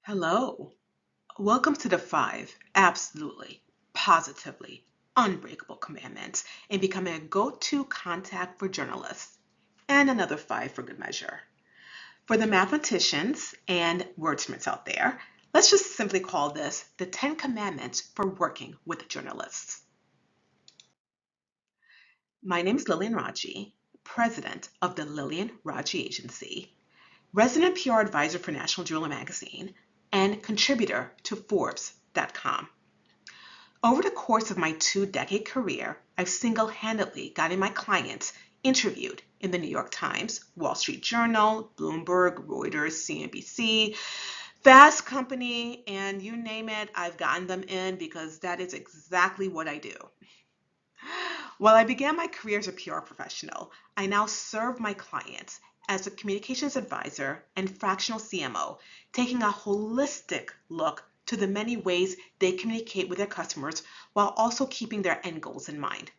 Hello. Welcome to the five absolutely, positively unbreakable commandments in becoming a go-to contact for journalists, and another five for good measure. For the mathematicians and wordsmiths out there, let's just simply call this the 10 commandments for working with journalists. My name is Lilian Raji, president of the Lilian Raji Agency, resident PR advisor for National Jewelry Magazine, and contributor to Forbes.com. Over the course of my 2-decade career, I've single-handedly gotten my clients interviewed in the New York Times, Wall Street Journal, Bloomberg, Reuters, CNBC, Fast Company, and you name it, I've gotten them in because that is exactly what I do. While I began my career as a PR professional, I now serve my clients as a communications advisor and fractional CMO, taking a holistic look to the many ways they communicate with their customers while also keeping their end goals in mind.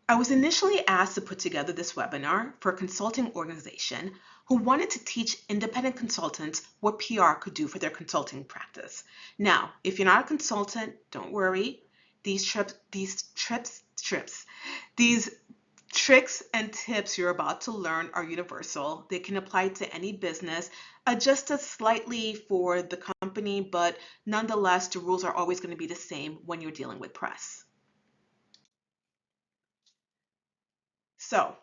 I was initially asked to put together this webinar for a consulting organization who wanted to teach independent consultants what PR could do for their consulting practice. Now, if you're not a consultant, don't worry. These tricks and tips you're about to learn are universal. They can apply to any business, adjusted slightly for the company, but nonetheless, the rules are always going to be the same when you're dealing with press. So,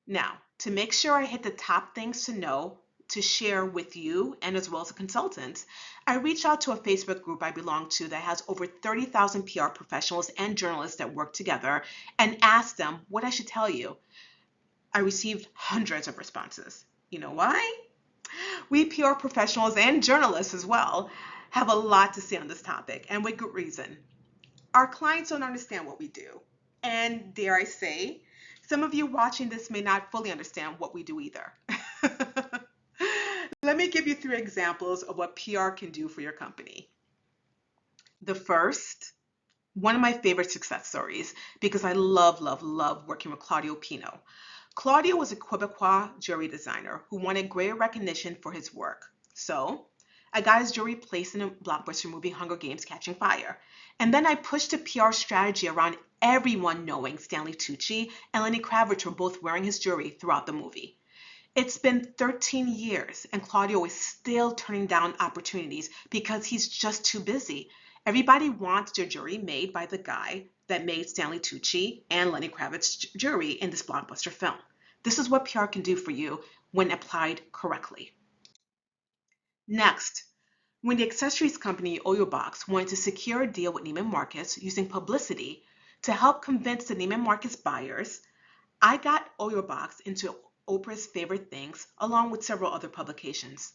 now, to make sure I hit the top things to know to share with you and as well as the consultants, I reached out to a Facebook group I belong to that has over 30,000 PR professionals and journalists that work together and asked them what I should tell you. I received hundreds of responses. You know why? We PR professionals and journalists as well have a lot to say on this topic, and with good reason. Our clients don't understand what we do. And dare I say, some of you watching this may not fully understand what we do either. Let me give you 3 examples of what PR can do for your company. The first, one of my favorite success stories, because I love working with Claudio Pino. Claudio was a Quebecois jewelry designer who wanted greater recognition for his work. So I got his jewelry placed in a blockbuster movie, Hunger Games Catching Fire. And then I pushed a PR strategy around everyone knowing Stanley Tucci and Lenny Kravitz were both wearing his jewelry throughout the movie. It's been 13 years and Claudio is still turning down opportunities because he's just too busy. Everybody wants their jewelry made by the guy that made Stanley Tucci and Lenny Kravitz jewelry in this blockbuster film. This is what PR can do for you when applied correctly. Next, when the accessories company Oyobox wanted to secure a deal with Neiman Marcus using publicity to help convince the Neiman Marcus buyers, I got Oyobox into Oprah's Favorite Things along with several other publications.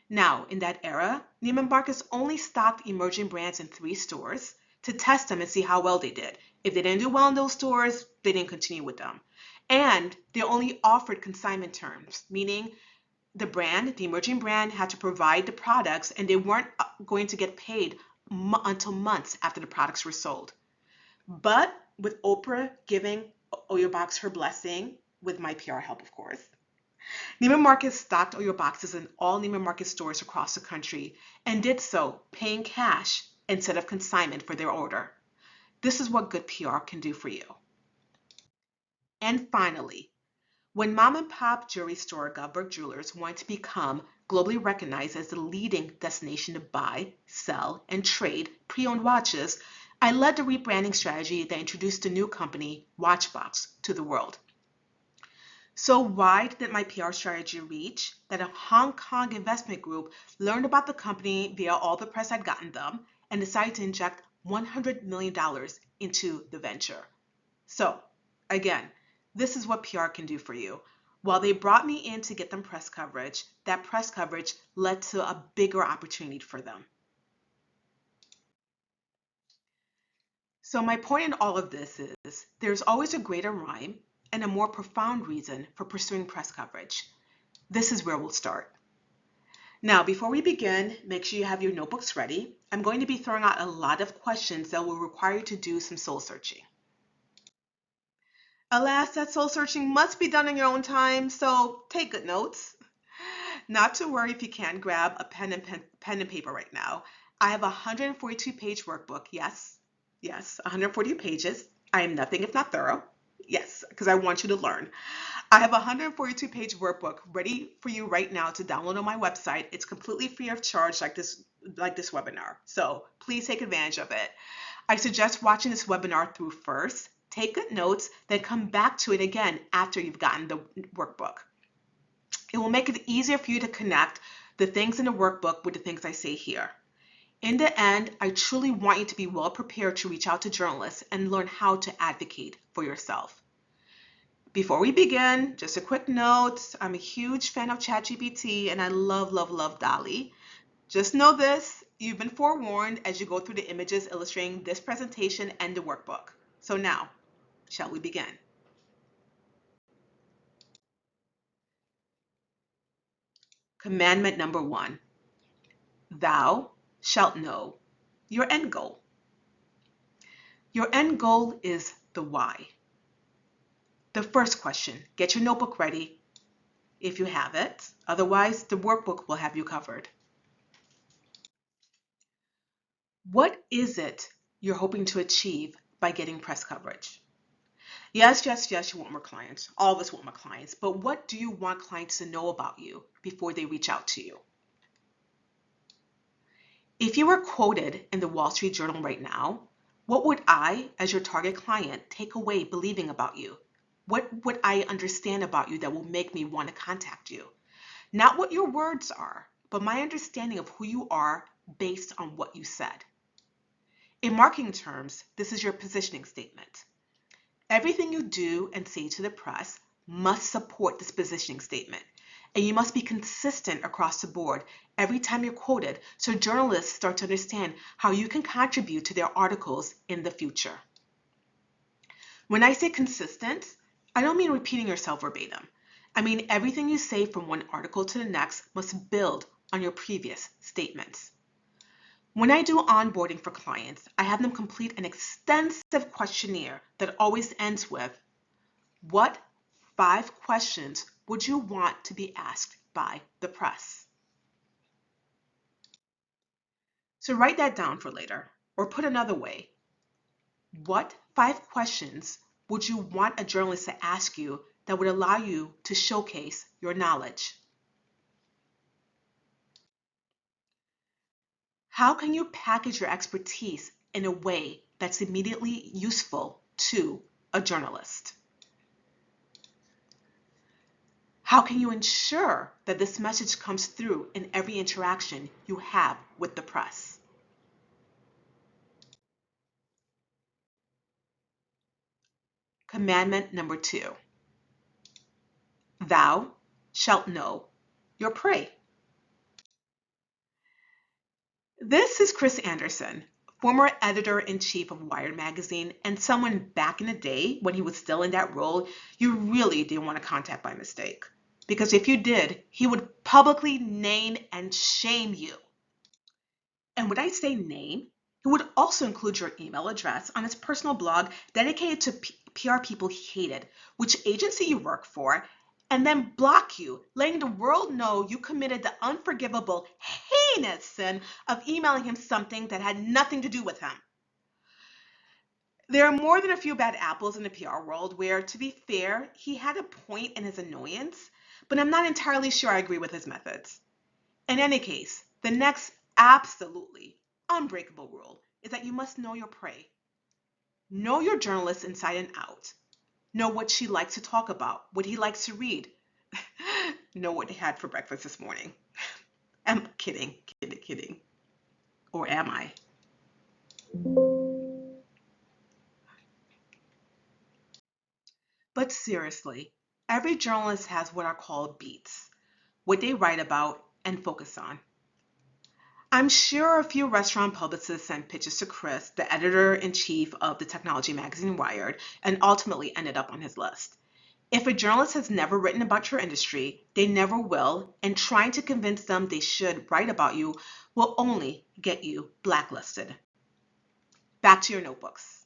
Now, in that era, Neiman Marcus only stocked emerging brands in 3 stores to test them and see how well they did. If they didn't do well in those stores, they didn't continue with them. And they only offered consignment terms, meaning the emerging brand, had to provide the products and they weren't going to get paid until months after the products were sold. But with Oprah giving Oyobox her blessing, with my PR help, of course, Neiman Marcus stocked Oyo boxes in all Neiman Marcus stores across the country and did so paying cash instead of consignment for their order. This is what good PR can do for you. And finally, when mom and pop jewelry store Goldberg Jewelers wanted to become globally recognized as the leading destination to buy, sell, and trade pre-owned watches, I led the rebranding strategy that introduced the new company, Watchbox, to the world. So wide did my PR strategy reach that a Hong Kong investment group learned about the company via all the press I'd gotten them and decided to inject $100 million into the venture. So again, this is what PR can do for you. While they brought me in to get them press coverage, that press coverage led to a bigger opportunity for them. So my point in all of this is there's always a greater rhyme and a more profound reason for pursuing press coverage. This is where we'll start. Now, before we begin, make sure you have your notebooks ready. I'm going to be throwing out a lot of questions that will require you to do some soul searching. Alas, that soul searching must be done in your own time, so take good notes. Not to worry if you can't grab a pen and paper right now. I have a 142-page workbook. Yes, yes, 140 pages. I am nothing if not thorough. Yes, because I want you to learn. I have a 142-page workbook ready for you right now to download on my website. It's completely free of charge, like this webinar. So please take advantage of it. I suggest watching this webinar through first. Take good notes, then come back to it again after you've gotten the workbook. It will make it easier for you to connect the things in the workbook with the things I say here. In the end, I truly want you to be well prepared to reach out to journalists and learn how to advocate for yourself. Before we begin, just a quick note, I'm a huge fan of ChatGPT and I love, love, love DALL-E. Just know this, you've been forewarned as you go through the images illustrating this presentation and the workbook. So now, shall we begin? Commandment number 1, thou shalt know your end goal. Your end goal is the why. The first question, get your notebook ready if you have it. Otherwise, the workbook will have you covered. What is it you're hoping to achieve by getting press coverage? Yes, yes, yes, you want more clients. All of us want more clients. But what do you want clients to know about you before they reach out to you? If you were quoted in the Wall Street Journal right now, what would I, as your target client, take away believing about you? What would I understand about you that will make me want to contact you? Not what your words are, but my understanding of who you are based on what you said. In marketing terms, this is your positioning statement. Everything you do and say to the press must support this positioning statement, and you must be consistent across the board every time you're quoted so journalists start to understand how you can contribute to their articles in the future. When I say consistent, I don't mean repeating yourself verbatim. I mean everything you say from one article to the next must build on your previous statements. When I do onboarding for clients, I have them complete an extensive questionnaire that always ends with, what 5 questions would you want to be asked by the press? So write that down for later, or put another way, what 5 questions would you want a journalist to ask you that would allow you to showcase your knowledge? How can you package your expertise in a way that's immediately useful to a journalist? How can you ensure that this message comes through in every interaction you have with the press? Commandment number 2, thou shalt know your prey. This is Chris Anderson, former editor-in-chief of Wired magazine, and someone back in the day when he was still in that role you really didn't want to contact by mistake. Because if you did, he would publicly name and shame you. And when I say name, he would also include your email address on his personal blog dedicated to PR people he hated, which agency you work for, and then block you, letting the world know you committed the unforgivable, heinous sin of emailing him something that had nothing to do with him. There are more than a few bad apples in the PR world where, to be fair, he had a point in his annoyance, but I'm not entirely sure I agree with his methods. In any case, the next absolutely unbreakable rule is that you must know your prey. Know your journalist inside and out. Know what she likes to talk about, what he likes to read. Know what he had for breakfast this morning. I'm kidding. Or am I? But seriously, every journalist has what are called beats, what they write about and focus on. I'm sure a few restaurant publicists sent pitches to Chris, the editor-in-chief of the technology magazine Wired, and ultimately ended up on his list. If a journalist has never written about your industry, they never will, and trying to convince them they should write about you will only get you blacklisted. Back to your notebooks.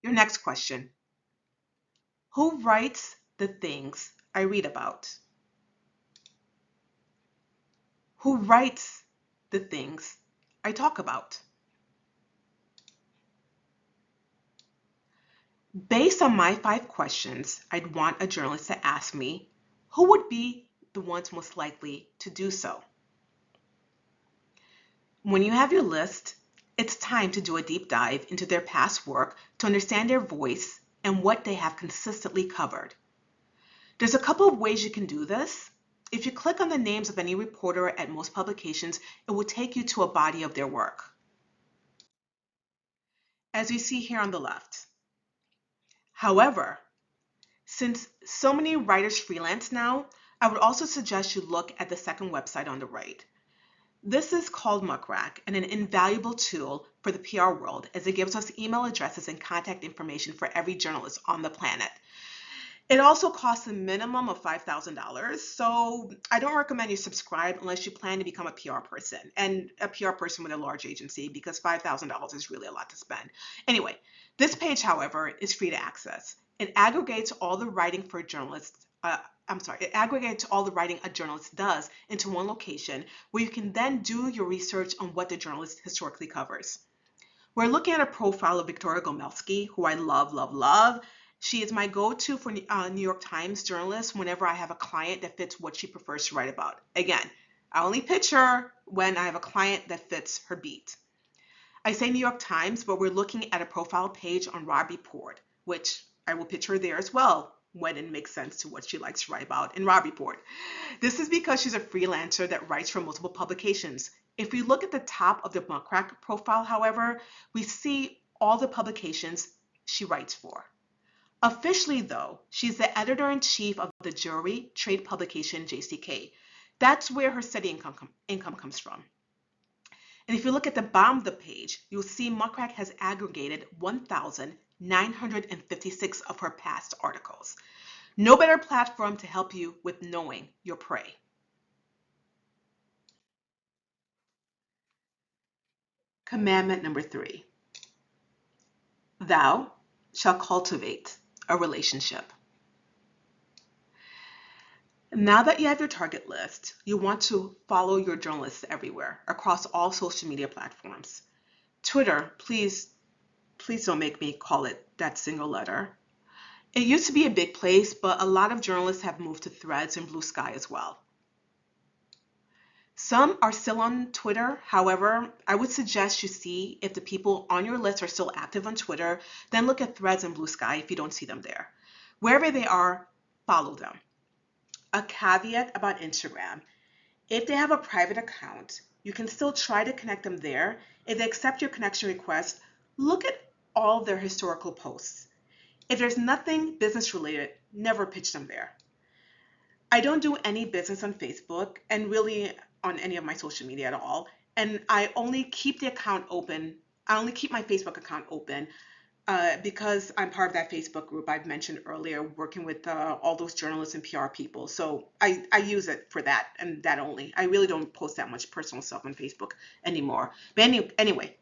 Your next question. Who writes the things I read about? who writes the things I talk about. Based on my 5 questions, I'd want a journalist to ask me, who would be the ones most likely to do so? When you have your list, it's time to do a deep dive into their past work to understand their voice and what they have consistently covered. There's a couple of ways you can do this. If you click on the names of any reporter at most publications, it will take you to a body of their work, as you see here on the left. However, since so many writers freelance now, I would also suggest you look at the second website on the right. This is called Muckrack and an invaluable tool for the PR world as it gives us email addresses and contact information for every journalist on the planet. It also costs a minimum of $5,000, so I don't recommend you subscribe unless you plan to become a PR person, and a PR person with a large agency, because $5,000 is really a lot to spend. Anyway, this page, however, is free to access. It aggregates all the writing for journalists. It aggregates all the writing a journalist does into one location where you can then do your research on what the journalist historically covers. We're looking at a profile of Victoria Gomelsky, who I love, love, love. She is my go-to for New York Times journalist whenever I have a client that fits what she prefers to write about. Again, I only pitch her when I have a client that fits her beat. I say New York Times, but we're looking at a profile page on Robbie Port, which I will pitch her there as well when it makes sense to what she likes to write about in Robbie Port. This is because she's a freelancer that writes for multiple publications. If we look at the top of the Muckrack profile, however, we see all the publications she writes for. Officially, though, she's the editor-in-chief of the jewelry trade publication JCK. That's where her steady income comes from. And if you look at the bottom of the page, you'll see Muckrack has aggregated 1,956 of her past articles. No better platform to help you with knowing your prey. Commandment number 3. Thou shalt cultivate a relationship. Now that you have your target list, you want to follow your journalists everywhere, across all social media platforms. Twitter, please don't make me call it that single letter. It used to be a big place, but a lot of journalists have moved to Threads and Blue Sky as well. Some are still on Twitter. However, I would suggest you see if the people on your list are still active on Twitter, then look at Threads and Blue Sky if you don't see them there. Wherever they are, follow them. A caveat about Instagram: if they have a private account, you can still try to connect them there. If they accept your connection request, look at all their historical posts. If there's nothing business related, never pitch them there. I don't do any business on Facebook and really on any of my social media at all. And I only keep the account open. I only keep my Facebook account open because I'm part of that Facebook group I've mentioned earlier, working with all those journalists and PR people. So I use it for that and that only. I really don't post that much personal stuff on Facebook anymore. But anyway,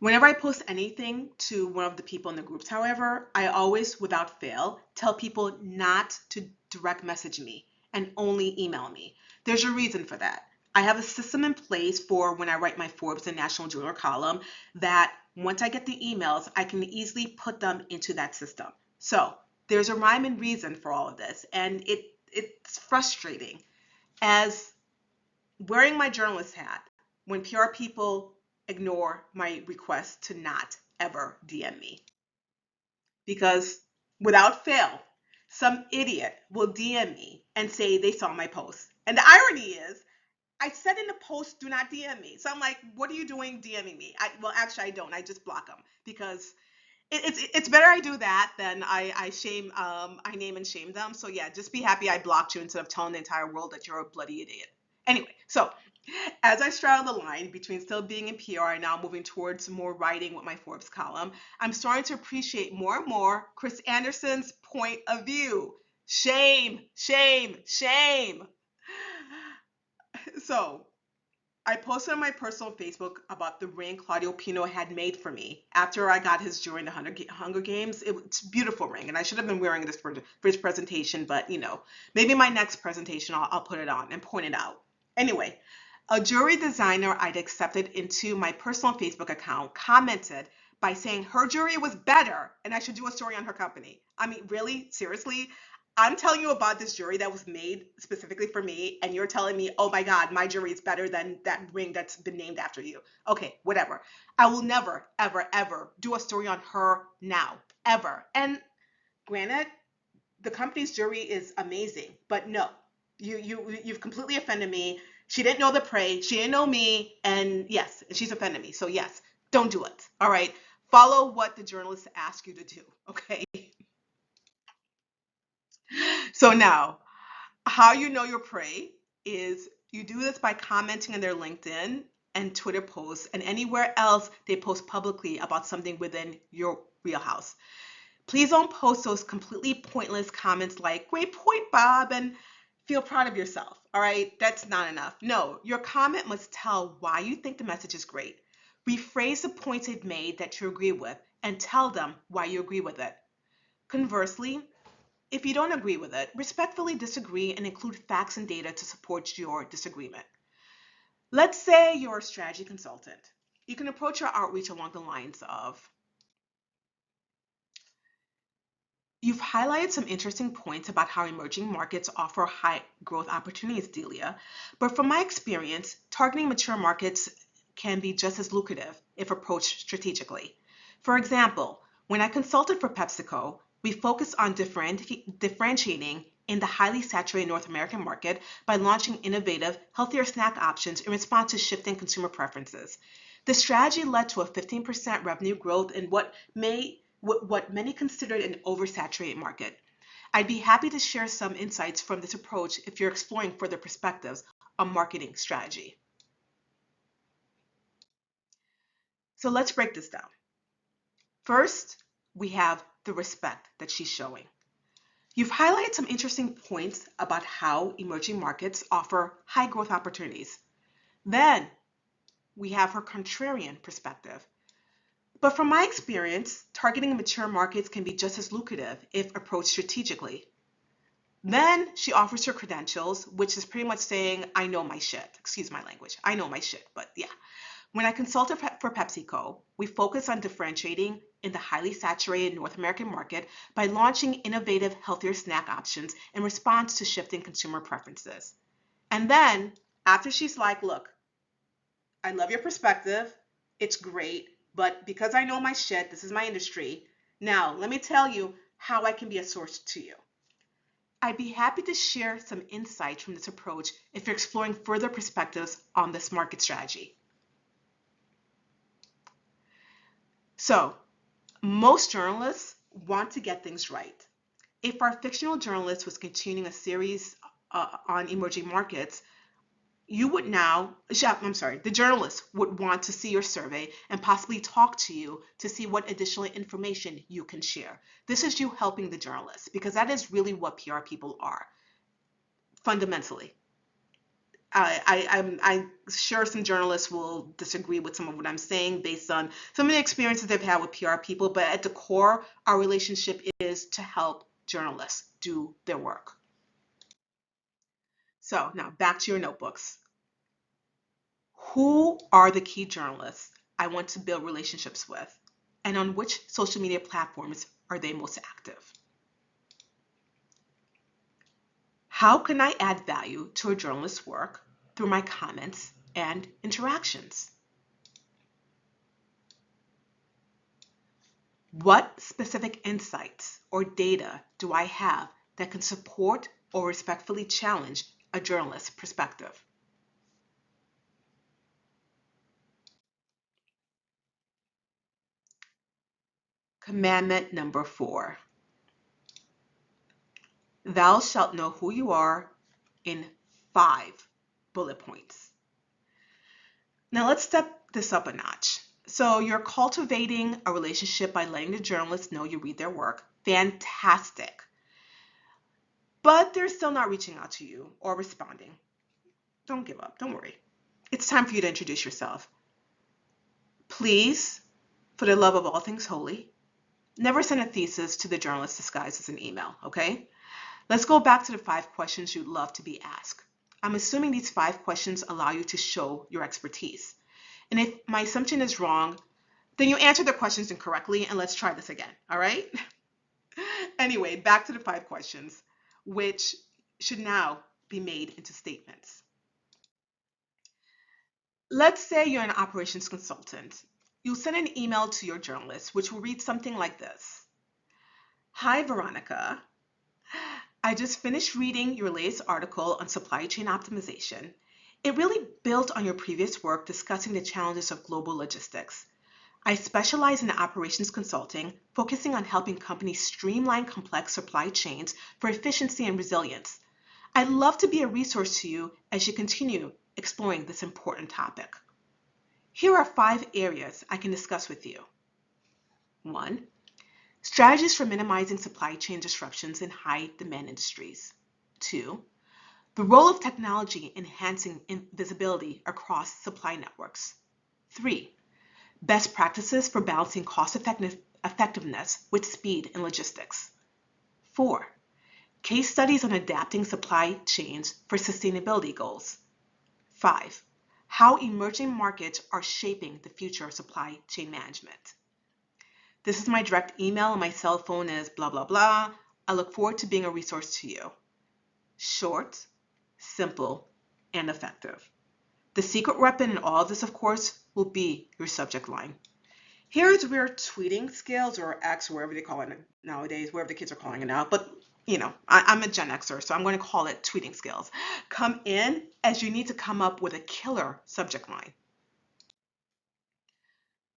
whenever I post anything to one of the people in the groups, however, I always, without fail, tell people not to direct message me and only email me. There's a reason for that. I have a system in place for when I write my Forbes and National Jeweler column that once I get the emails, I can easily put them into that system. So there's a rhyme and reason for all of this, and it's frustrating as wearing my journalist hat when PR people ignore my request to not ever DM me. Because without fail, some idiot will DM me and say they saw my post. And the irony is, I said in the post, do not DM me. So I'm like, what are you doing DMing me? Well, actually, I don't. I just block them because it's better I do that than I name and shame them. So yeah, just be happy I blocked you instead of telling the entire world that you're a bloody idiot. Anyway, so as I straddle the line between still being in PR and now moving towards more writing with my Forbes column, I'm starting to appreciate more and more Chris Anderson's point of view. Shame, shame, shame. So I posted on my personal Facebook about the ring Claudio Pino had made for me after I got his during the Hunger Games. It's a beautiful ring, and I should have been wearing this for his presentation, but maybe my next presentation I'll put it on and point it out. Anyway, a jewelry designer I'd accepted into my personal Facebook account commented by saying her jewelry was better and I should do a story on her company. I mean, really? Seriously? I'm telling you about this jewelry that was made specifically for me, and you're telling me, oh my God, my jewelry is better than that ring that's been named after you. Okay, whatever. I will never, ever, ever do a story on her now, ever. And granted, the company's jewelry is amazing, but no, you've completely offended me. She didn't know the prey, she didn't know me, and yes, she's offended me. So yes, don't do it. All right, follow what the journalists ask you to do. Okay. So now, how you know your prey is you do this by commenting on their LinkedIn and Twitter posts and anywhere else they post publicly about something within your wheelhouse. Please don't post those completely pointless comments like, great point, Bob, and feel proud of yourself. All right, that's not enough. No, your comment must tell why you think the message is great. Rephrase the points they've made that you agree with and tell them why you agree with it. Conversely, if you don't agree with it, respectfully disagree and include facts and data to support your disagreement. Let's say you're a strategy consultant. You can approach your outreach along the lines of, you've highlighted some interesting points about how emerging markets offer high growth opportunities, Delia. But from my experience, targeting mature markets can be just as lucrative if approached strategically. For example, when I consulted for PepsiCo, we focused on differentiating in the highly saturated North American market by launching innovative, healthier snack options in response to shifting consumer preferences. The strategy led to a 15% revenue growth in what many considered an oversaturated market. I'd be happy to share some insights from this approach if you're exploring further perspectives on marketing strategy. So let's break this down. First, we have the respect that she's showing. You've highlighted some interesting points about how emerging markets offer high growth opportunities. Then we have her contrarian perspective. But from my experience, targeting mature markets can be just as lucrative if approached strategically. Then she offers her credentials, which is pretty much saying, I know my shit. Excuse my language. I know my shit, but yeah. When I consulted for PepsiCo, we focused on differentiating in the highly saturated North American market by launching innovative, healthier snack options in response to shifting consumer preferences. And then, after she's like, look, I love your perspective, it's great, but because I know my shit, this is my industry, now let me tell you how I can be a source to you. I'd be happy to share some insights from this approach if you're exploring further perspectives on this market strategy. So, most journalists want to get things right. If our fictional journalist was continuing a series on emerging markets, the journalist would want to see your survey and possibly talk to you to see what additional information you can share. This is you helping the journalist, because that is really what PR people are, fundamentally. I'm sure some journalists will disagree with some of what I'm saying based on some of the experiences they've had with PR people, but at the core, our relationship is to help journalists do their work. So now back to your notebooks. Who are the key journalists I want to build relationships with, and on which social media platforms are they most active? How can I add value to a journalist's work through my comments and interactions? What specific insights or data do I have that can support or respectfully challenge a journalist's perspective? Commandment number 4. Thou shalt know who you are in 5 bullet points. Now let's step this up a notch. So you're cultivating a relationship by letting the journalists know you read their work. Fantastic. But they're still not reaching out to you or responding. Don't give up. Don't worry. It's time for you to introduce yourself. Please, for the love of all things holy, never send a thesis to the journalist disguised as an email, okay? Let's go back to the 5 questions you'd love to be asked. I'm assuming these 5 questions allow you to show your expertise. And if my assumption is wrong, then you answer the questions incorrectly, and let's try this again, all right? Anyway, back to the 5 questions, which should now be made into statements. Let's say you're an operations consultant. You'll send an email to your journalist, which will read something like this. Hi, Veronica. I just finished reading your latest article on supply chain optimization. It really built on your previous work discussing the challenges of global logistics. I specialize in operations consulting, focusing on helping companies streamline complex supply chains for efficiency and resilience. I'd love to be a resource to you as you continue exploring this important topic. Here are 5 areas I can discuss with you. 1. Strategies for minimizing supply chain disruptions in high-demand industries. 2. The role of technology in enhancing visibility across supply networks. 3. Best practices for balancing cost effectiveness with speed in logistics. 4. Case studies on adapting supply chains for sustainability goals. 5. How emerging markets are shaping the future of supply chain management. This is my direct email and my cell phone is blah, blah, blah. I look forward to being a resource to you. Short, simple, and effective. The secret weapon in all of this, of course, will be your subject line. Here's where tweeting skills, or X, wherever they call it nowadays, wherever the kids are calling it now, but I'm a Gen Xer, so I'm going to call it tweeting skills, come in, as you need to come up with a killer subject line.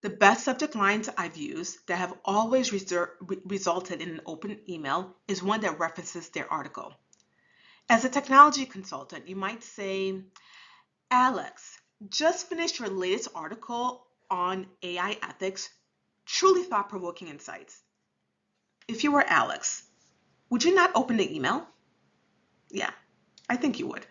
The best subject lines I've used that have always resulted in an open email is one that references their article. As a technology consultant, you might say, Alex, just finished your latest article on AI ethics, truly thought-provoking insights. If you were Alex, would you not open the email? Yeah, I think you would.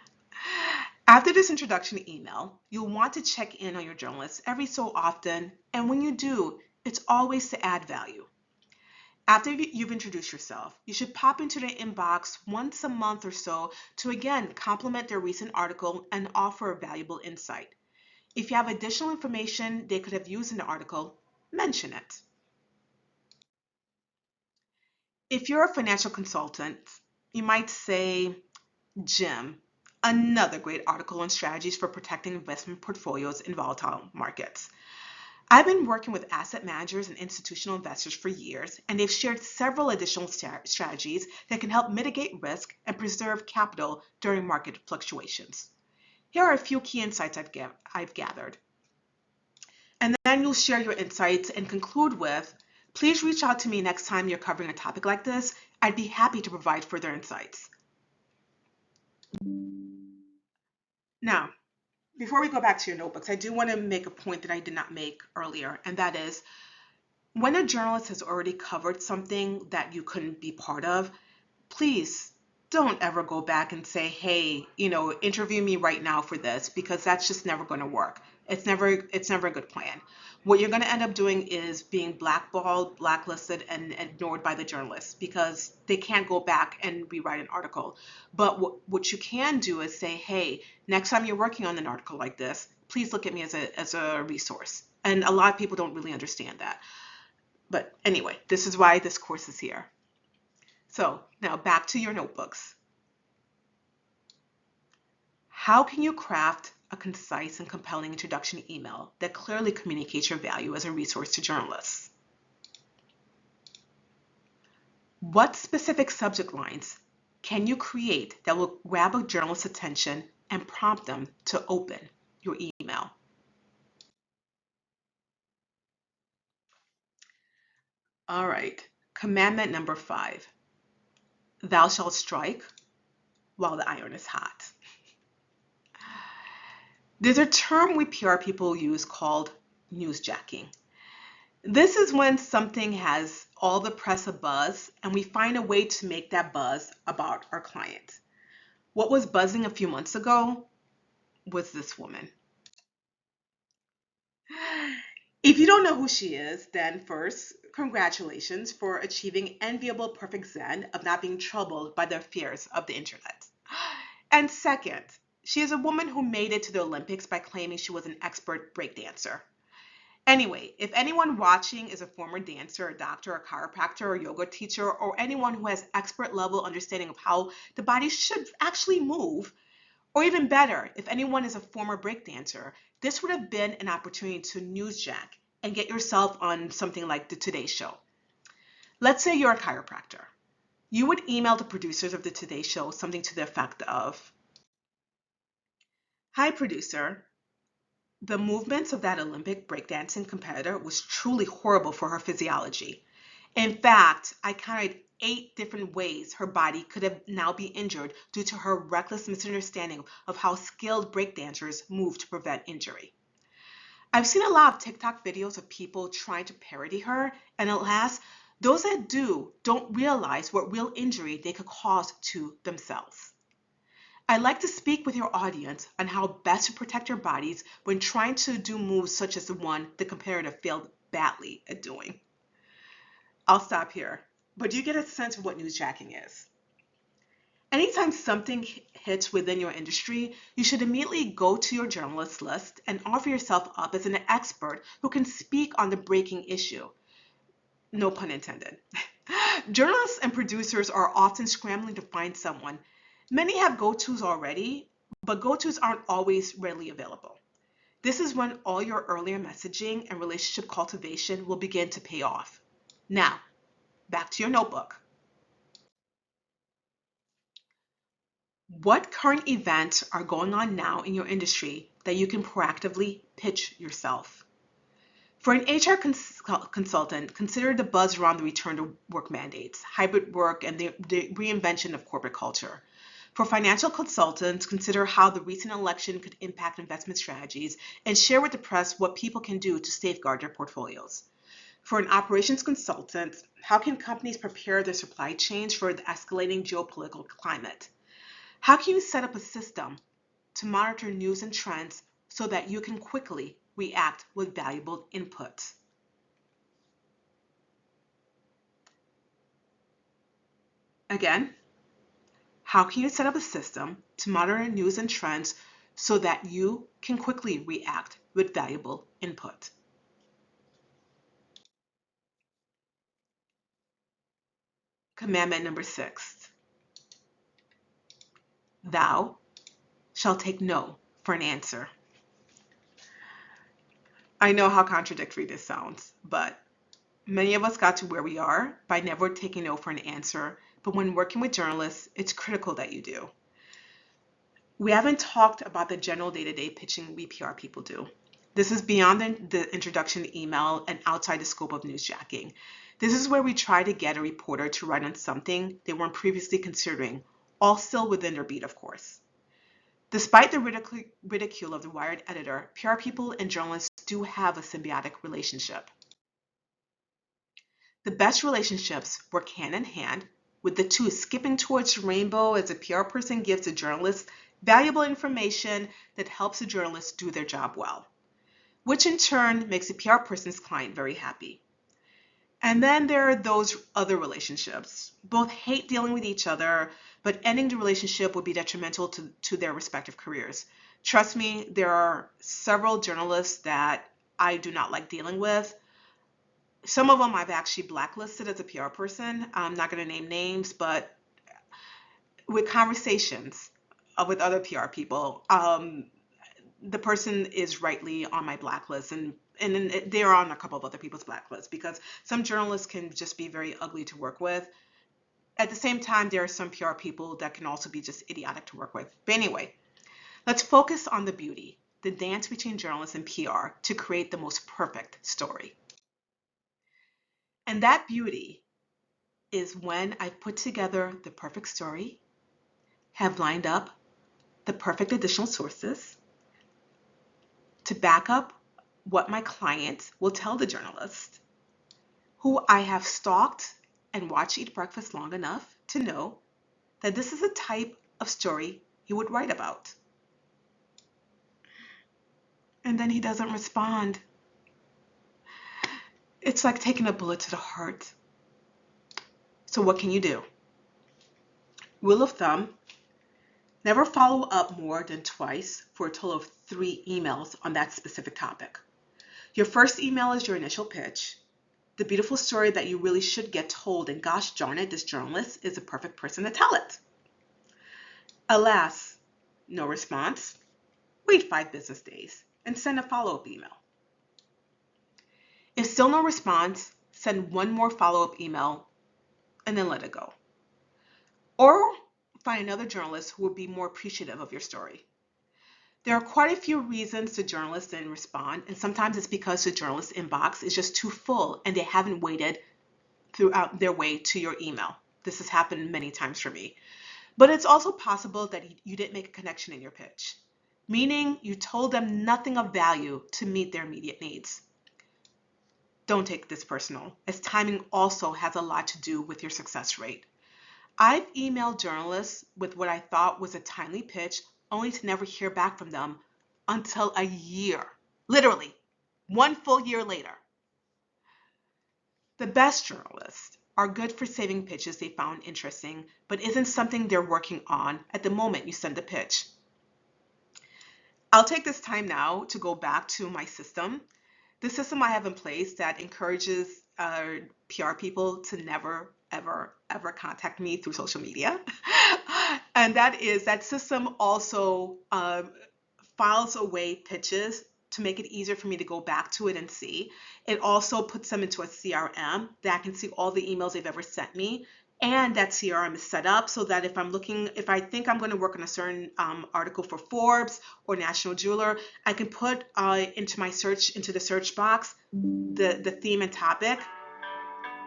After this introduction email, you'll want to check in on your journalist every so often, and when you do, it's always to add value. After you've introduced yourself, you should pop into their inbox once a month or so to again compliment their recent article and offer valuable insight. If you have additional information they could have used in the article, mention it. If you're a financial consultant, you might say, Jim, another great article on strategies for protecting investment portfolios in volatile markets. I've been working with asset managers and institutional investors for years, and they've shared several additional strategies that can help mitigate risk and preserve capital during market fluctuations. Here are a few key insights I've gathered. And then you'll share your insights and conclude with, please reach out to me next time you're covering a topic like this. I'd be happy to provide further insights. Now, before we go back to your notebooks, I do want to make a point that I did not make earlier, and that is, when a journalist has already covered something that you couldn't be part of, please don't ever go back and say, hey, interview me right now for this, because that's just never going to work. It's never a good plan. What you're going to end up doing is being blackballed, blacklisted, and ignored by the journalists because they can't go back and rewrite an article. But what you can do is say, hey, next time you're working on an article like this, please look at me as a resource. And a lot of people don't really understand that. But anyway, this is why this course is here. So now back to your notebooks. How can you craft a concise and compelling introduction email that clearly communicates your value as a resource to journalists? What specific subject lines can you create that will grab a journalist's attention and prompt them to open your email? All right, commandment number 5. Thou shalt strike while the iron is hot. There's a term we PR people use called newsjacking. This is when something has all the press abuzz and we find a way to make that buzz about our client. What was buzzing a few months ago was this woman. If you don't know who she is, then first, congratulations for achieving enviable perfect zen of not being troubled by the fears of the internet. And second, She is a woman who made it to the Olympics by claiming she was an expert breakdancer. Anyway, if anyone watching is a former dancer, a doctor, a chiropractor, or yoga teacher, or anyone who has expert level understanding of how the body should actually move, or even better, if anyone is a former breakdancer, this would have been an opportunity to newsjack and get yourself on something like the Today Show. Let's say you're a chiropractor. You would email the producers of the Today Show something to the effect of, "Hi, producer. The movements of that Olympic breakdancing competitor was truly horrible for her physiology. In fact, I counted 8 different ways her body could have now be injured due to her reckless misunderstanding of how skilled breakdancers move to prevent injury." I've seen a lot of TikTok videos of people trying to parody her, and alas, those that do don't realize what real injury they could cause to themselves. I'd like to speak with your audience on how best to protect your bodies when trying to do moves such as the one the competitor failed badly at doing. I'll stop here, but you get a sense of what newsjacking is. Anytime something hits within your industry, you should immediately go to your journalist list and offer yourself up as an expert who can speak on the breaking issue. No pun intended. Journalists and producers are often scrambling to find someone. Many have go-tos already, but go-tos aren't always readily available. This is when all your earlier messaging and relationship cultivation will begin to pay off. Now, back to your notebook. What current events are going on now in your industry that you can proactively pitch yourself? For an HR consultant, consider the buzz around the return to work mandates, hybrid work, and the reinvention of corporate culture. For financial consultants, consider how the recent election could impact investment strategies and share with the press what people can do to safeguard their portfolios. For an operations consultant, how can companies prepare their supply chains for the escalating geopolitical climate? How can you set up a system to monitor news and trends so that you can quickly react with valuable input? Again, how can you set up a system to monitor news and trends so that you can quickly react with valuable input? Commandment number 6. Thou shalt take no for an answer. I know how contradictory this sounds, but many of us got to where we are by never taking no for an answer, but when working with journalists, it's critical that you do. We haven't talked about the general day-to-day pitching we PR people do. This is beyond the introduction to email and outside the scope of newsjacking. This is where we try to get a reporter to write on something they weren't previously considering, all still within their beat, of course. Despite the ridicule of the Wired editor, PR people and journalists do have a symbiotic relationship. The best relationships work hand in hand, with the two skipping towards the rainbow as a PR person gives a journalist valuable information that helps the journalist do their job well, which in turn makes the PR person's client very happy. And then there are those other relationships. Both hate dealing with each other, but ending the relationship would be detrimental to their respective careers. Trust me, there are several journalists that I do not like dealing with. Some of them I've actually blacklisted as a PR person. I'm not going to name names, but with conversations with other PR people, the person is rightly on my blacklist, and they're on a couple of other people's blacklists because some journalists can just be very ugly to work with. At the same time, there are some PR people that can also be just idiotic to work with. But anyway, let's focus on the beauty, the dance between journalists and PR to create the most perfect story. And that beauty is when I've put together the perfect story, have lined up the perfect additional sources to back up what my client will tell the journalist, who I have stalked and watched eat breakfast long enough to know that this is the type of story he would write about. And then he doesn't respond. It's like taking a bullet to the heart. So what can you do? Rule of thumb, Never follow up more than twice for a total of 3 emails on that specific topic. Your first email is your initial pitch, the beautiful story that you really should get told, and gosh darn it, this journalist is the perfect person to tell it. Alas, no response. Wait 5 business days and send a follow-up email. If still no response, send one more follow-up email and then let it go. Or find another journalist who will be more appreciative of your story. There are quite a few reasons the journalist didn't respond, and sometimes it's because the journalist's inbox is just too full and they haven't waited throughout their way to your email. This has happened many times for me. But it's also possible that you didn't make a connection in your pitch, meaning you told them nothing of value to meet their immediate needs. Don't take this personal, as timing also has a lot to do with your success rate. I've emailed journalists with what I thought was a timely pitch, only to never hear back from them until a year. Literally, 1 full year later. The best journalists are good for saving pitches they found interesting, but isn't something they're working on at the moment you send the pitch. I'll take this time now to go back to my system. The system I have in place that encourages PR people to never, ever, ever contact me through social media. And that system also files away pitches to make it easier for me to go back to it and see. It also puts them into a CRM that I can see all the emails they've ever sent me. And that CRM is set up so that if I think I'm going to work on a certain article for Forbes or National Jeweler, I can put into the search box, the theme and topic.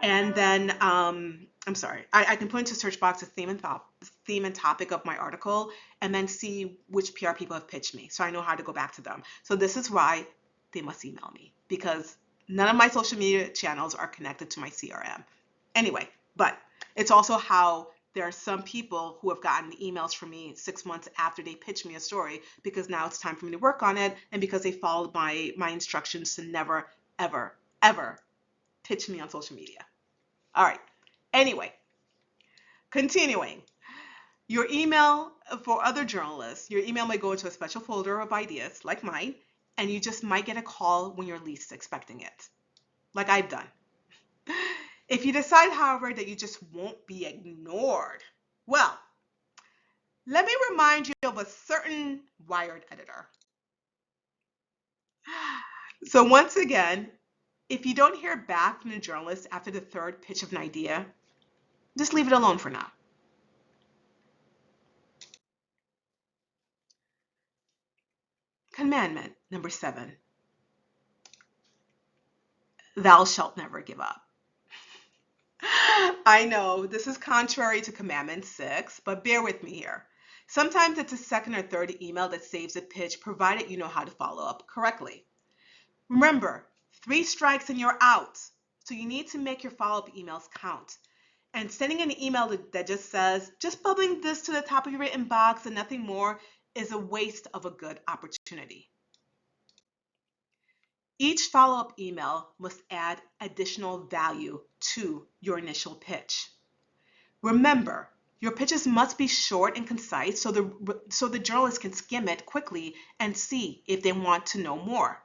And then, I can put into search box the theme and topic of my article, and then see which PR people have pitched me, so I know how to go back to them. So this is why they must email me, because none of my social media channels are connected to my CRM. Anyway, but it's also how there are some people who have gotten emails from me 6 months after they pitched me a story, because now it's time for me to work on it, and because they followed my instructions to never, ever, ever pitch me on social media. All right. Anyway, continuing. Your email for other journalists, your email may go into a special folder of ideas like mine, and you just might get a call when you're least expecting it, like I've done. If you decide, however, that you just won't be ignored, well, let me remind you of a certain Wired editor. So once again, if you don't hear back from the journalist after the third pitch of an idea, just leave it alone for now. Commandment number 7. Thou shalt never give up. I know this is contrary to Commandment 6, but bear with me here. Sometimes it's a second or third email that saves a pitch, provided you know how to follow up correctly. Remember, 3 strikes and you're out. So you need to make your follow-up emails count. And sending an email that just says, just bubbling this to the top of your inbox and nothing more, is a waste of a good opportunity. Each follow-up email must add additional value to your initial pitch. Remember, your pitches must be short and concise so the journalist can skim it quickly and see if they want to know more.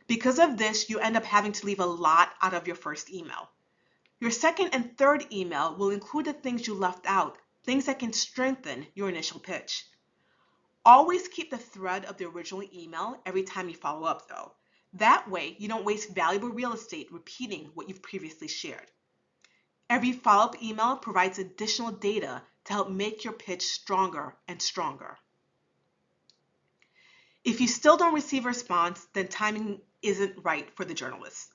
Because of this, you end up having to leave a lot out of your first email. Your second and third email will include the things you left out, things that can strengthen your initial pitch. Always keep the thread of the original email every time you follow up, though. That way, you don't waste valuable real estate repeating what you've previously shared. Every follow-up email provides additional data to help make your pitch stronger and stronger. If you still don't receive a response, then timing isn't right for the journalist.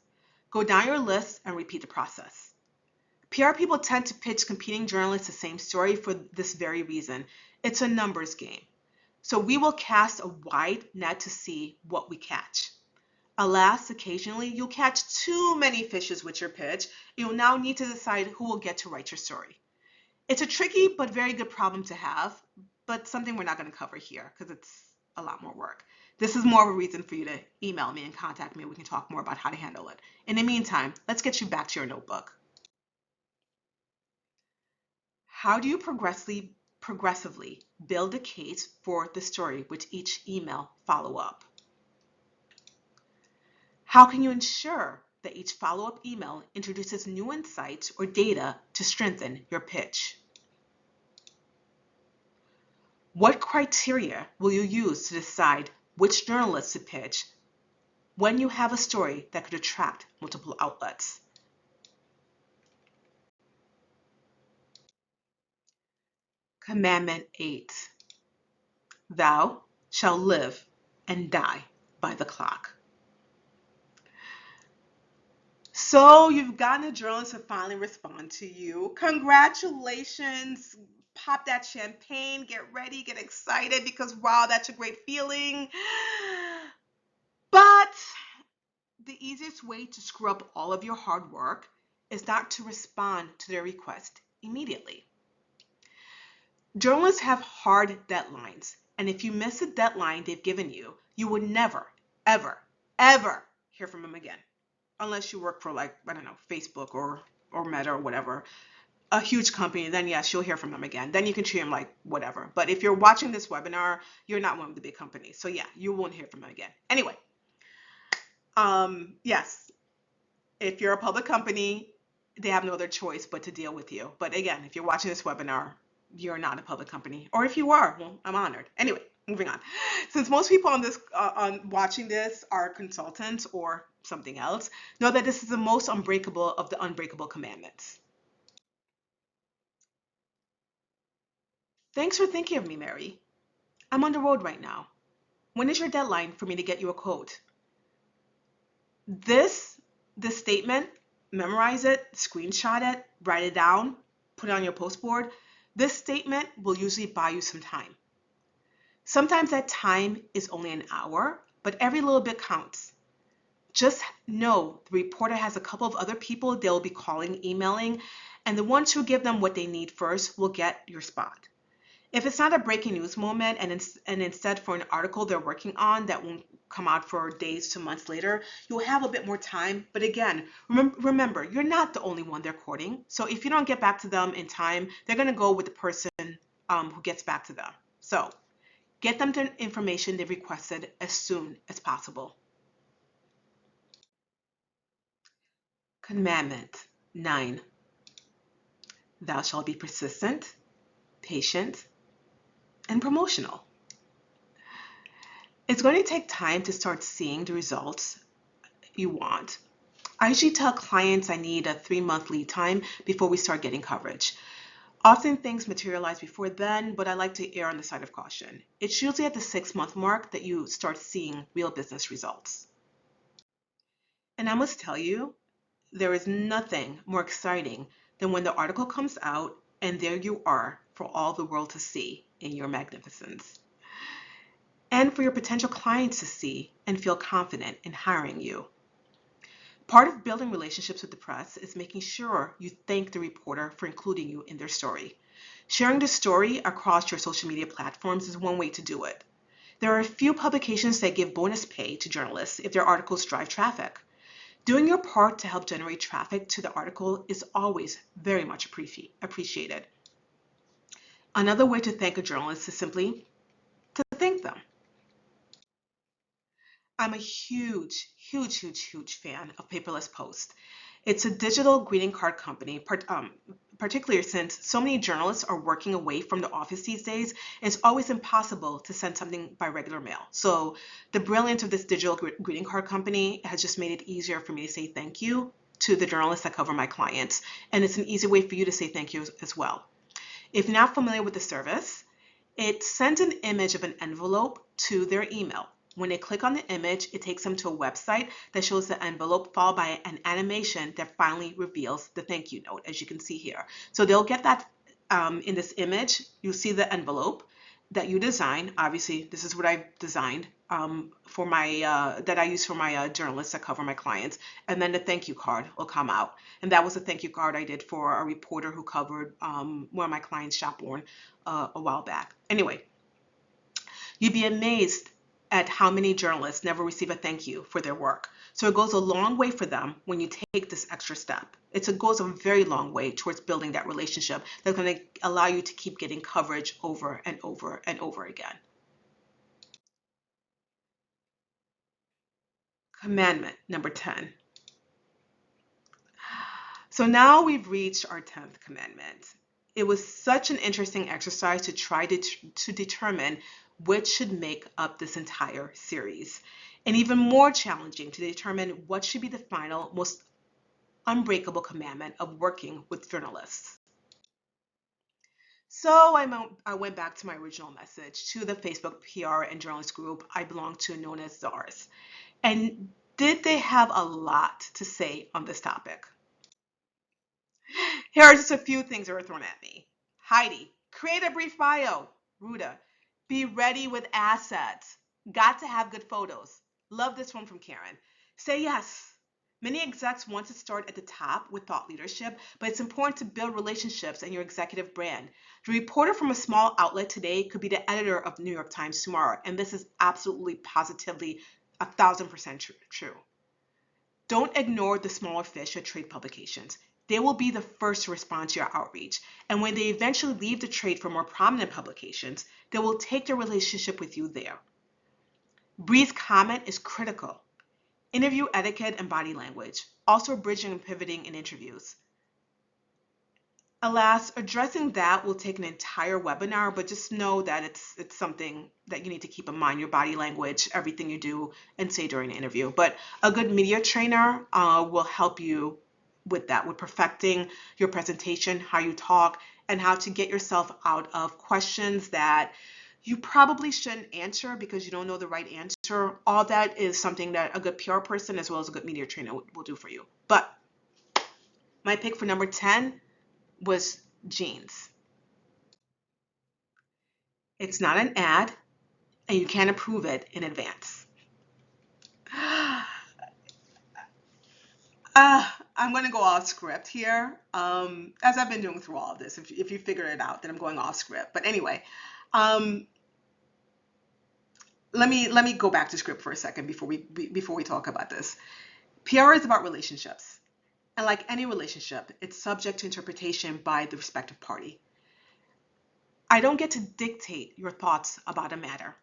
Go down your list and repeat the process. PR people tend to pitch competing journalists the same story for this very reason. It's a numbers game. So we will cast a wide net to see what we catch. Alas, occasionally you'll catch too many fishes with your pitch. You'll now need to decide who will get to write your story. It's a tricky but very good problem to have, but something we're not going to cover here because it's a lot more work. This is more of a reason for you to email me and contact me. We can talk more about how to handle it. In the meantime, let's get you back to your notebook. How do you progressively progressively build a case for the story with each email follow-up. How can you ensure that each follow-up email introduces new insights or data to strengthen your pitch? What criteria will you use to decide which journalist to pitch when you have a story that could attract multiple outlets? Commandment 8. Thou shalt live and die by the clock. So you've gotten a journalist to finally respond to you. Congratulations. Pop that champagne, get ready, get excited because wow, that's a great feeling. But the easiest way to screw up all of your hard work is not to respond to their request immediately. Journalists have hard deadlines, and if you miss a deadline they've given you, you would never, ever, ever hear from them again. Unless you work for, like, I don't know, Facebook or Meta or whatever, a huge company, then yes, you'll hear from them again. Then you can treat them like whatever. But if you're watching this webinar, you're not one of the big companies. So yeah, you won't hear from them again. Anyway, yes, if you're a public company, they have no other choice but to deal with you. But again, if you're watching this webinar, you're not a public company. Or if you are, well, I'm honored. Anyway, moving on. Since most people on this on watching this are consultants or something else, know that this is the most unbreakable of the unbreakable commandments. Thanks for thinking of me, Mary. I'm on the road right now. When is your deadline for me to get you a quote? This statement, memorize it, screenshot it, write it down, put it on your post board. This statement will usually buy you some time. Sometimes that time is only an hour, but every little bit counts. Just know the reporter has a couple of other people they'll be calling, emailing, and the ones who give them what they need first will get your spot. If it's not a breaking news moment and instead for an article they're working on that won't come out for days to months later, you'll have a bit more time. But again, remember, you're not the only one they're courting. So if you don't get back to them in time, they're going to go with the person who gets back to them. So get them the information they requested as soon as possible. Commandment 9. Thou shalt be persistent, patient, and promotional. It's going to take time to start seeing the results you want. I usually tell clients I need a 3-month lead time before we start getting coverage. Often things materialize before then, but I like to err on the side of caution. It's usually at the 6-month mark that you start seeing real business results. And I must tell you, there is nothing more exciting than when the article comes out and there you are for all the world to see in your magnificence. And for your potential clients to see and feel confident in hiring you. Part of building relationships with the press is making sure you thank the reporter for including you in their story. Sharing the story across your social media platforms is one way to do it. There are a few publications that give bonus pay to journalists if their articles drive traffic. Doing your part to help generate traffic to the article is always very much appreciated. Another way to thank a journalist is simply to thank them. I'm a huge fan of Paperless Post. It's a digital greeting card company, particularly since so many journalists are working away from the office these days, and it's always impossible to send something by regular mail. So the brilliance of this digital greeting card company has just made it easier for me to say thank you to the journalists that cover my clients, and it's an easy way for you to say thank you as well. If you're not familiar with the service, it sends an image of an envelope to their email. When they click on the image, it takes them to a website that shows the envelope followed by an animation that finally reveals the thank you note, as you can see here. So they'll get that in this image. You'll see the envelope that you design. Obviously, this is what I've designed for my that I use for my journalists that cover my clients. And then the thank you card will come out. And that was a thank you card I did for a reporter who covered one of my clients' Shopborn a while back. Anyway, you'd be amazed at how many journalists never receive a thank you for their work. So it goes a long way for them when you take this extra step. It goes a very long way towards building that relationship that's going to allow you to keep getting coverage over and over and over again. Commandment number 10. So now we've reached our 10th commandment. It was such an interesting exercise to try to determine which should make up this entire series, and even more challenging to determine what should be the final, most unbreakable commandment of working with journalists. So I went back to my original message to the Facebook PR and journalist group I belong to, known as ZARS. And did they have a lot to say on this topic? Here are just a few things that were thrown at me. Heidi, create a brief bio. Ruda, be ready with assets. Got to have good photos. Love this one from Karen. Say yes. Many execs want to start at the top with thought leadership, but it's important to build relationships and your executive brand. The reporter from a small outlet today could be the editor of the New York Times tomorrow, and this is absolutely, positively, 1,000% true. Don't ignore the smaller fish at trade publications. They will be the first to respond to your outreach, and when they eventually leave the trade for more prominent publications, they will take their relationship with you there. Breathe comment is critical. Interview etiquette and body language, also bridging and pivoting in interviews. Alas, addressing that will take an entire webinar, but just know that it's something that you need to keep in mind, your body language, everything you do and say during an interview. But a good media trainer will help you with that, with perfecting your presentation, how you talk, and how to get yourself out of questions that you probably shouldn't answer because you don't know the right answer. All that is something that a good PR person as well as a good media trainer will do for you. But my pick for number 10 was jeans. It's not an ad, and you can't approve it in advance. I'm going to go off script here, as I've been doing through all of this. If you figured it out, then I'm going off script. But anyway, let me go back to script for a second before we talk about this. PR is about relationships, and like any relationship, it's subject to interpretation by the respective party. I don't get to dictate your thoughts about a matter.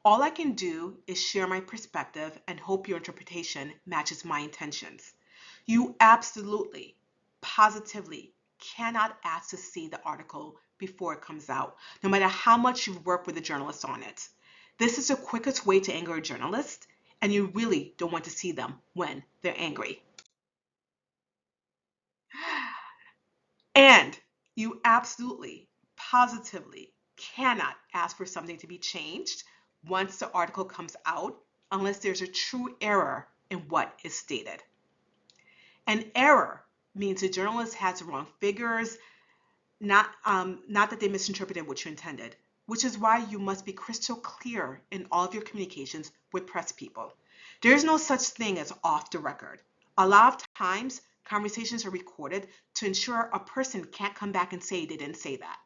All I can do is share my perspective and hope your interpretation matches my intentions. You absolutely, positively cannot ask to see the article before it comes out, no matter how much you've worked with a journalist on it. This is the quickest way to anger a journalist, and you really don't want to see them when they're angry. And you absolutely, positively cannot ask for something to be changed once the article comes out unless there's a true error in what is stated. An error means the journalist has the wrong figures, not that they misinterpreted what you intended, which is why you must be crystal clear in all of your communications with press people. There is no such thing as off the record. A lot of times, conversations are recorded to ensure a person can't come back and say they didn't say that.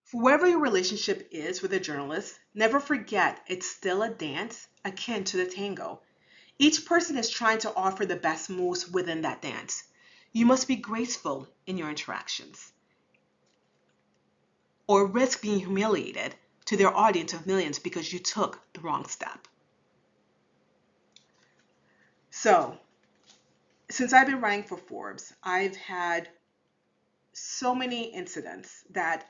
For whoever your relationship is with a journalist, never forget it's still a dance akin to the tango. Each person is trying to offer the best moves within that dance. You must be graceful in your interactions, or risk being humiliated to their audience of millions because you took the wrong step. So, since I've been writing for Forbes, I've had so many incidents that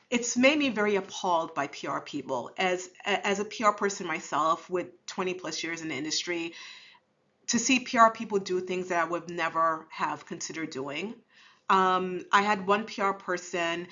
it's made me very appalled by PR people. As a PR person myself with 20 plus years in the industry, to see PR people do things that I would never have considered doing. I had one PR person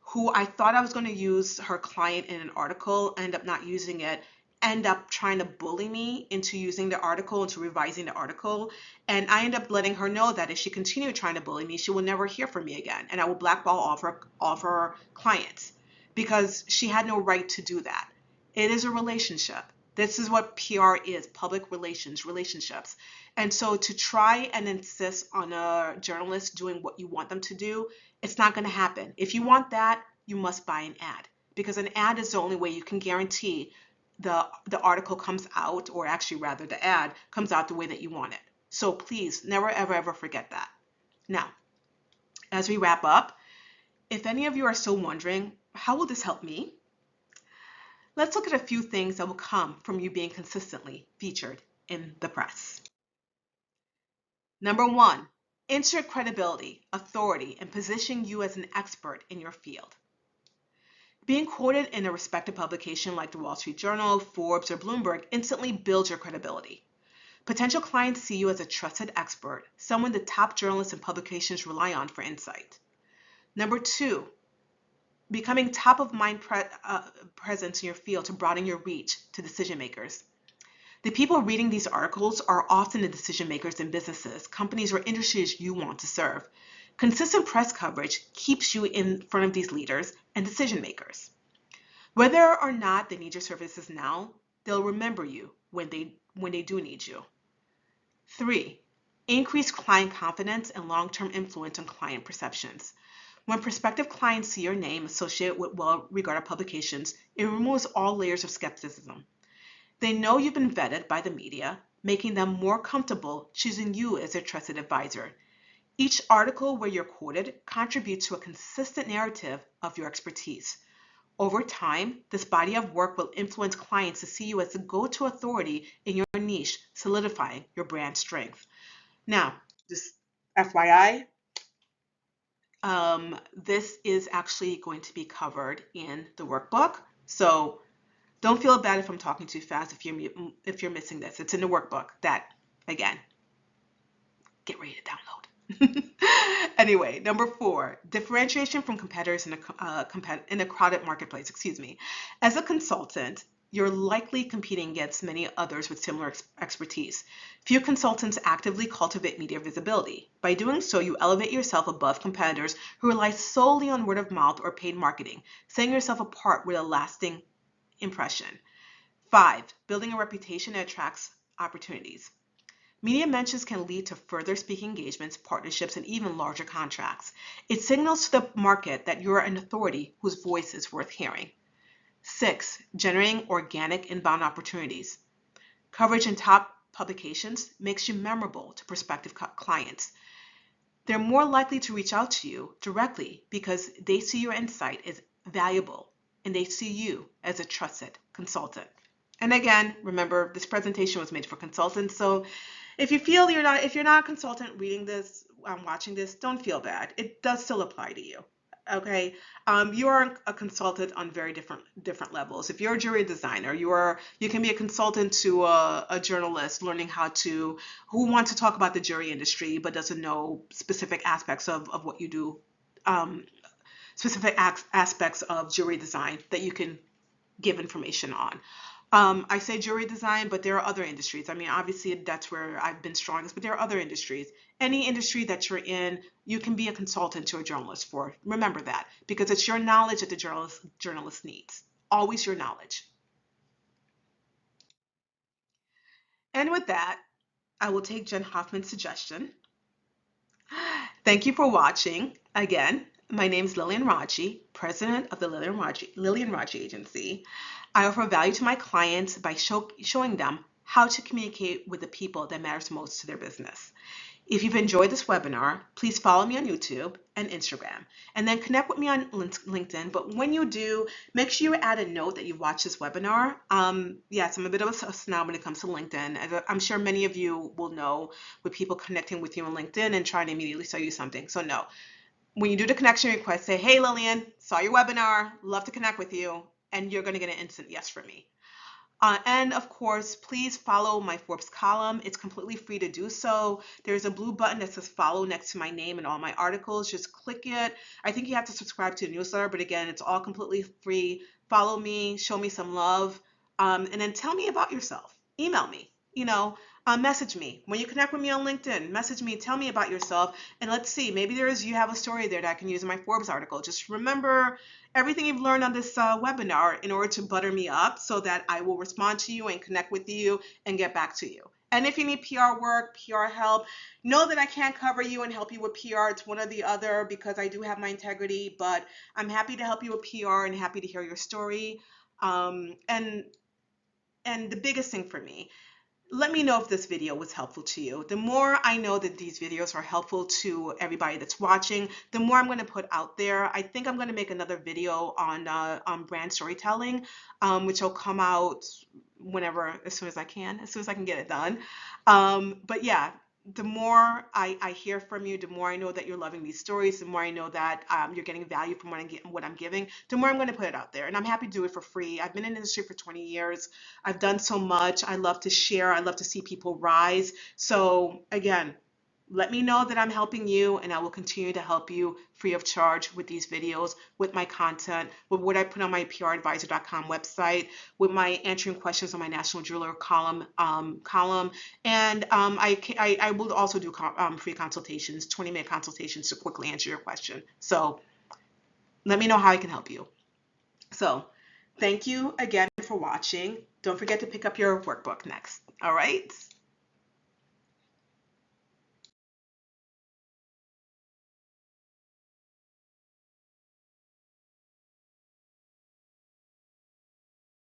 who I thought I was going to use her client in an article, ended up not using it, end up trying to bully me into using the article, into revising the article. And I ended up letting her know that if she continued trying to bully me, she will never hear from me again. And I will blackball all of her clients because she had no right to do that. It is a relationship. This is what PR is, public relations, relationships. And so to try and insist on a journalist doing what you want them to do, it's not going to happen. If you want that, you must buy an ad, because an ad is the only way you can guarantee the article comes out, or actually rather the ad comes out the way that you want it. So please never, ever, ever forget that. Now, as we wrap up, if any of you are still wondering, how will this help me? Let's look at a few things that will come from you being consistently featured in the press. Number one, insert credibility, authority, and position you as an expert in your field. Being quoted in a respected publication like the Wall Street Journal, Forbes, or Bloomberg instantly builds your credibility. Potential clients see you as a trusted expert, someone the top journalists and publications rely on for insight. Number two, becoming top of mind presence in your field to broaden your reach to decision makers. The people reading these articles are often the decision makers in businesses, companies, or industries you want to serve. Consistent press coverage keeps you in front of these leaders and decision makers. Whether or not they need your services now, they'll remember you when they do need you. 3. Increase client confidence and long-term influence on client perceptions. When prospective clients see your name associated with well-regarded publications, it removes all layers of skepticism. They know you've been vetted by the media, making them more comfortable choosing you as their trusted advisor. Each article where you're quoted contributes to a consistent narrative of your expertise. Over time, this body of work will influence clients to see you as the go-to authority in your niche, solidifying your brand strength. Now, just FYI, this is actually going to be covered in the workbook. So don't feel bad if I'm talking too fast if you're missing this. It's in the workbook that, again, get ready to download. Anyway, number 4, differentiation from competitors in a crowded marketplace. As a consultant, you're likely competing against many others with similar expertise. Few consultants actively cultivate media visibility. By doing so, you elevate yourself above competitors who rely solely on word of mouth or paid marketing, setting yourself apart with a lasting impression. 5, building a reputation that attracts opportunities. Media mentions can lead to further speaking engagements, partnerships, and even larger contracts. It signals to the market that you're an authority whose voice is worth hearing. 6, generating organic inbound opportunities. Coverage in top publications makes you memorable to prospective clients. They're more likely to reach out to you directly because they see your insight as valuable and they see you as a trusted consultant. And again, remember, this presentation was made for consultants, so if you feel if you're not a consultant reading this, watching this, don't feel bad. It does still apply to you. Okay, you are a consultant on very different levels. If you're a jury designer, you can be a consultant to a journalist learning who wants to talk about the jury industry but doesn't know specific aspects of what you do, specific aspects of jury design that you can give information on. I say jury design, but there are other industries. I mean, obviously that's where I've been strongest, but there are other industries. Any industry that you're in, you can be a consultant to a journalist for. Remember that, because it's your knowledge that the journalist needs. Always your knowledge. And with that, I will take Jen Hoffman's suggestion. Thank you for watching. Again, my name is Lilian Raji, president of the Lilian Raji Agency. I offer value to my clients by showing them how to communicate with the people that matters most to their business. If you've enjoyed this webinar, please follow me on YouTube and Instagram, and then connect with me on LinkedIn. But when you do, make sure you add a note that you watched this webinar. Yes, I'm a bit of a snob when it comes to LinkedIn. I'm sure many of you will know with people connecting with you on LinkedIn and trying to immediately sell you something. So no, when you do the connection request, say, hey, Lilian, saw your webinar, love to connect with you, and you're going to get an instant yes from me. And of course, please follow my Forbes column. It's completely free to do so. There's a blue button that says follow next to my name and all my articles. Just click it. I think you have to subscribe to the newsletter, but again, it's all completely free. Follow me, show me some love, and then tell me about yourself. Email me, message me. When you connect with me on LinkedIn, message me, tell me about yourself, and let's see, maybe you have a story there that I can use in my Forbes article. Just remember everything you've learned on this webinar in order to butter me up so that I will respond to you and connect with you and get back to you. And if you need PR work, PR help, know that I can't cover you and help you with PR. It's one or the other because I do have my integrity, but I'm happy to help you with PR and happy to hear your story. And and the biggest thing for me, let me know if this video was helpful to you. The more I know that these videos are helpful to everybody that's watching, the more I'm going to put out there. I think I'm going to make another video on brand storytelling, which will come out whenever, as soon as I can, as soon as I can get it done. But yeah, the more I hear from you, the more I know that you're loving these stories, the more I know that you're getting value from what I'm giving, the more I'm going to put it out there. And I'm happy to do it for free. I've been in the industry for 20 years. I've done so much. I love to share. I love to see people rise. So again, let me know that I'm helping you, and I will continue to help you free of charge with these videos, with my content, with what I put on my pradvisor.com website, with my answering questions on my National Jeweler column, and I will also do free consultations, 20-minute consultations to quickly answer your question. So let me know how I can help you. So thank you again for watching. Don't forget to pick up your workbook next. All right.